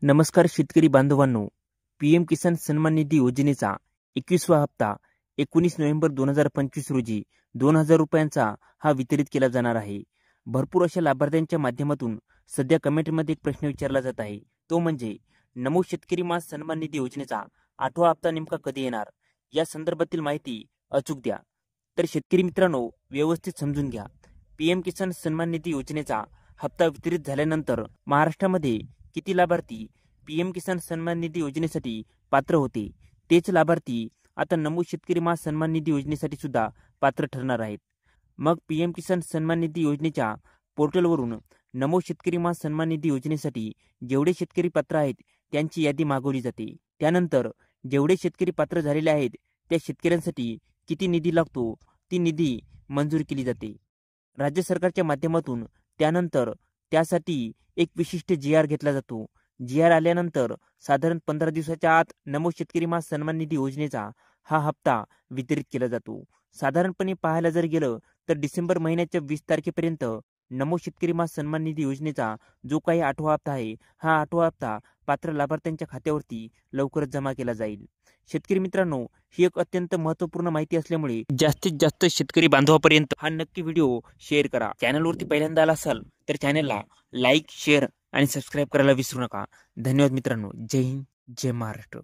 नमस्कार शेतकरी बांधवांनो, पीएम किसान सन्मान निधी योजनेचा 21वा हप्ता 19 नोव्हेंबर 2025 रोजी 2,000 रुपयांचा हा वितरित केला जाणार आहे. भरपूर अशा लाभार्थ्यांच्या माध्यमातून सध्या कमेंटमध्ये एक प्रश्न विचारला जात आहे, तो म्हणजे नमो शेतकरी मास सन्मान निधी योजनेचा 8वा हप्ता नेमका कधी येणार, या संदर्भातील माहिती अचूक द्या. तर शेतकरी मित्रांनो, व्यवस्थित समजून घ्या. पीएम किसान सन्मान निधी योजनेचा हप्ता वितरित झाल्यानंतर महाराष्ट्रामध्ये किती लाभार्थी पीएम किसान सन्मान निधी योजनेसाठी पात्र होते, तेच लाभार्थी आता नमो शेतकरी मास सन्मान निधी योजनेसाठी सुद्धा पात्र ठरणार आहेत. मग पीएम किसान सन्मान निधी योजनेच्या पोर्टलवरून नमो शेतकरी मास सन्मान निधी योजनेसाठी जेवढे शेतकरी पात्र आहेत त्यांची यादी मागवली जाते. त्यानंतर जेवढे शेतकरी पात्र झालेले आहेत त्या शेतकऱ्यांसाठी किती निधी लागतो ती निधी मंजूर केली जाते राज्य सरकारच्या माध्यमातून. त्यानंतर त्यासाठी एक विशिष्ट GR घेतला जातो. GR आल्यानंतर साधारण 15 दिवसाच्या आत नमो शेतकरी मास सन्मान निधी योजनेचा हा हप्ता वितरित केला जातो. साधारणपणे पाहायला जर गेलं तर डिसेंबर महिन्याच्या 20 तारखेपर्यंत नमो शेतकरी मास सन्मान निधी योजनेचा जो काही 8वा हप्ता आहे, हा 8वा हप्ता पात्र लाभार्थ्यांच्या खात्यावरती लवकरच जमा केला जाईल. शेतकरी मित्रांनो, ही एक अत्यंत महत्त्वपूर्ण माहिती असल्यामुळे जास्तीत जास्त शेतकरी बांधवापर्यंत हा नक्की व्हिडिओ शेअर करा. चॅनलवरती पहिल्यांदा आला असाल तर चॅनलला लाईक, शेअर आणि सबस्क्राईब करायला विसरू नका. धन्यवाद मित्रांनो. जय हिंद, जय महाराष्ट्र.